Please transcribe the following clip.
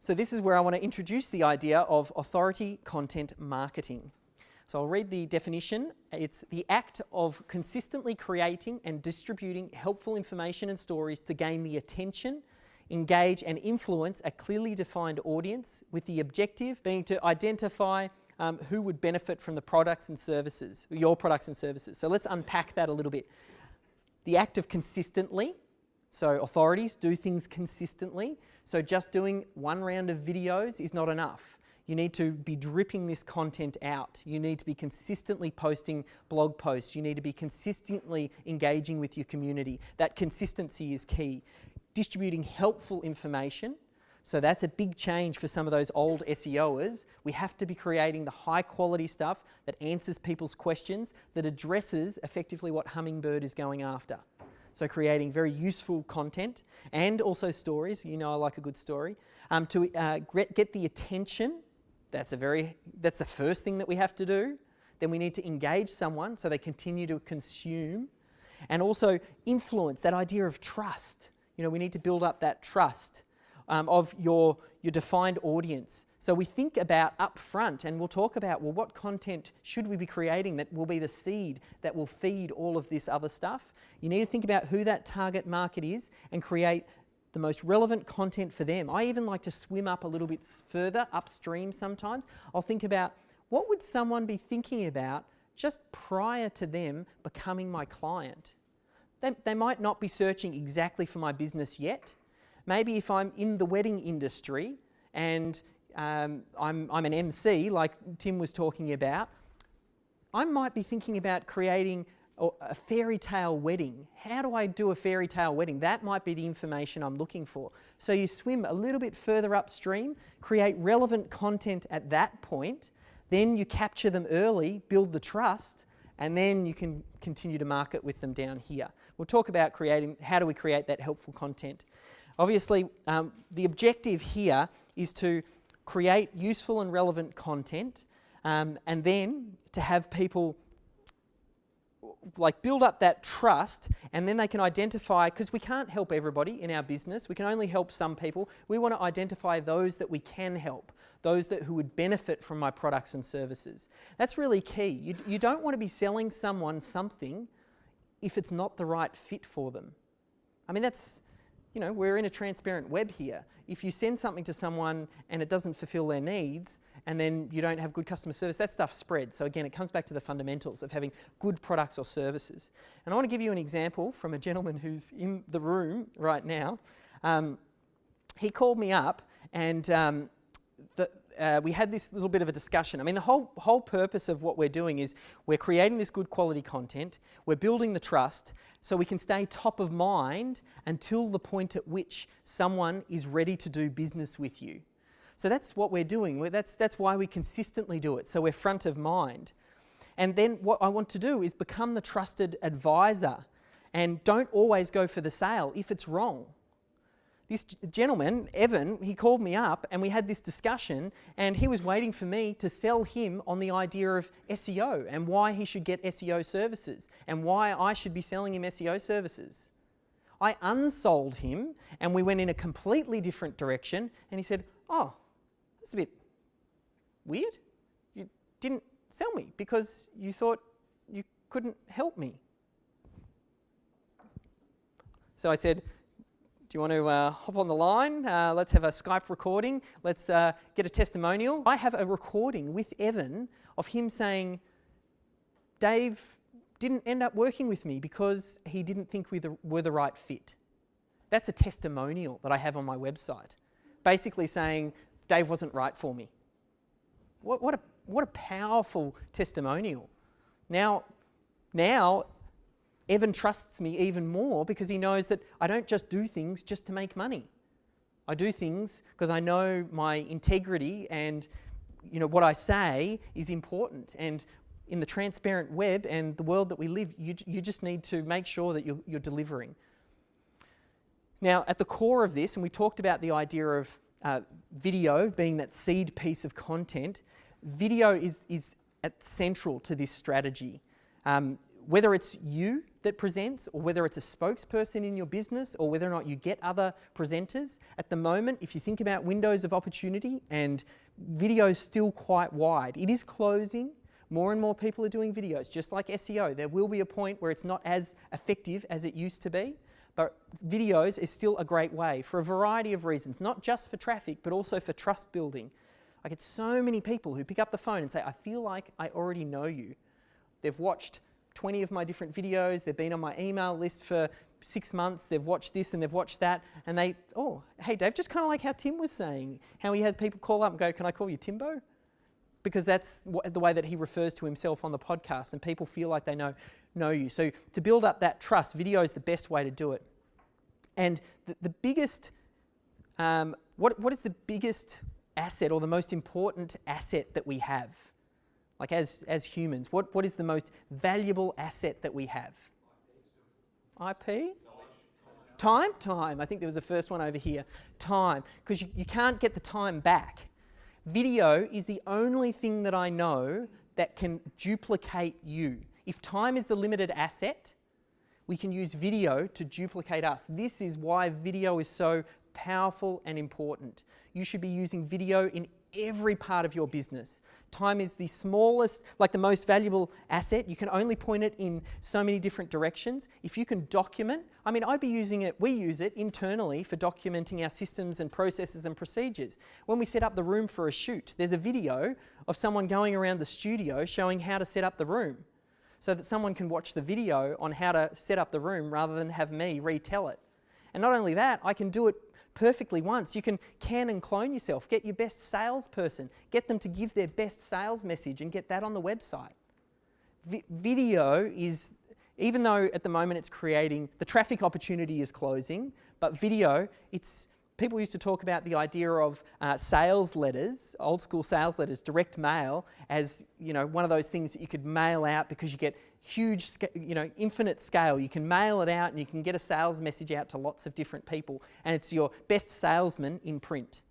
So this is where I want to introduce the idea of authority content marketing. So I'll read the definition. It's the act of consistently creating and distributing helpful information and stories to gain the attention, engage and influence a clearly defined audience, with the objective being to identify who would benefit from the products and services, your products and services. So let's unpack that a little bit. The act of consistently, so authorities do things consistently. So just doing one round of videos is not enough. You need to be dripping this content out. You need to be consistently posting blog posts. You need to be consistently engaging with your community. That consistency is key. Distributing helpful information. So that's a big change for some of those old SEOers. We have to be creating the high quality stuff that answers people's questions, that addresses effectively what Hummingbird is going after. So creating very useful content and also stories. You know I like a good story. To get the attention. That's the first thing that we have to do. Then we need to engage someone so they continue to consume. And also influence, that idea of trust. You know, we need to build up that trust of your defined audience. So we think about up front, and we'll talk about, well, what content should we be creating that will be the seed that will feed all of this other stuff? You need to think about who that target market is and create the most relevant content for them. I even like to swim up a little bit further upstream sometimes. I'll think about, what would someone be thinking about just prior to them becoming my client? They might not be searching exactly for my business yet. Maybe if I'm in the wedding industry and I'm an MC, like Tim was talking about, I might be thinking about creating a fairy tale wedding. How do I do a fairy tale wedding? That might be the information I'm looking for. So you swim a little bit further upstream, create relevant content at that point, then you capture them early, build the trust, and then you can continue to market with them down here. We'll talk about how do we create that helpful content. Obviously, the objective here is to create useful and relevant content, and then to have people build up that trust, and then they can identify, because we can't help everybody in our business, we can only help some people. We want to identify those that we can help, those who would benefit from my products and services. That's really key. You don't want to be selling someone something if it's not the right fit for them. I mean, that's, you know, we're in a transparent web here. If you send something to someone and it doesn't fulfill their needs, and then you don't have good customer service, that stuff spreads. So again, it comes back to the fundamentals of having good products or services. And I want to give you an example from a gentleman who's in the room right now. He called me up, and we had this little bit of a discussion. I mean, the whole purpose of what we're doing is we're creating this good quality content, we're building the trust so we can stay top of mind until the point at which someone is ready to do business with you. So that's what we're doing. That's why we consistently do it, so we're front of mind. And then what I want to do is become the trusted advisor, and don't always go for the sale if it's wrong. This gentleman, Evan, he called me up and we had this discussion, and he was waiting for me to sell him on the idea of SEO and why he should get SEO services and why I should be selling him SEO services. I unsold him and we went in a completely different direction, and he said, "Oh, that's a bit weird. You didn't sell me because you thought you couldn't help me." So I said, "Do you want to hop on the line? Let's have a Skype recording. Let's get a testimonial." I have a recording with Evan of him saying, "Dave didn't end up working with me because he didn't think we were the right fit." That's a testimonial that I have on my website, basically saying Dave wasn't right for me. What a powerful testimonial. Now Evan trusts me even more because he knows that I don't just do things just to make money. I do things because I know my integrity and, you know, what I say is important. And in the transparent web and the world that we live, you just need to make sure that you're delivering. Now, at the core of this, and we talked about the idea of video being that seed piece of content, video is central to this strategy. whether it's you that presents or whether it's a spokesperson in your business or whether or not you get other presenters, at the moment, if you think about windows of opportunity, and video is still quite wide, it is closing. More and more people are doing videos, just like SEO. There will be a point where it's not as effective as it used to be, but videos is still a great way for a variety of reasons, not just for traffic, but also for trust building. I get so many people who pick up the phone and say, I feel like I already know you. They've watched 20 of my different videos, they've been on my email list for 6 months, they've watched this and they've watched that, and they, oh, hey Dave, just kind of like how Tim was saying, how he had people call up and go, can I call you Timbo? Because that's the way that he refers to himself on the podcast, and people feel like they know you. So to build up that trust, video is the best way to do it. And the biggest, what is the biggest asset or the most important asset that we have? Like as humans, what is the most valuable asset that we have? IP? Time. I think there was the first one over here. Time, because you can't get the time back. Video is the only thing that I know that can duplicate you. If time is the limited asset, we can use video to duplicate us. This is why video is so powerful and important. You should be using video in every part of your business. Time is the smallest, like the most valuable asset. You can only point it in so many different directions. If you can document, I mean, I'd be using it, we use it internally for documenting our systems and processes and procedures. When we set up the room for a shoot, there's a video of someone going around the studio showing how to set up the room, so that someone can watch the video on how to set up the room rather than have me retell it. And not only that, I can do it perfectly once. You can and clone yourself, get your best salesperson, get them to give their best sales message and get that on the website. Video is, even though at the moment it's creating, the traffic opportunity is closing, but video, people used to talk about the idea of sales letters, old school sales letters, direct mail, as one of those things that you could mail out because you get huge, infinite scale. You can mail it out and you can get a sales message out to lots of different people, and it's your best salesman in print.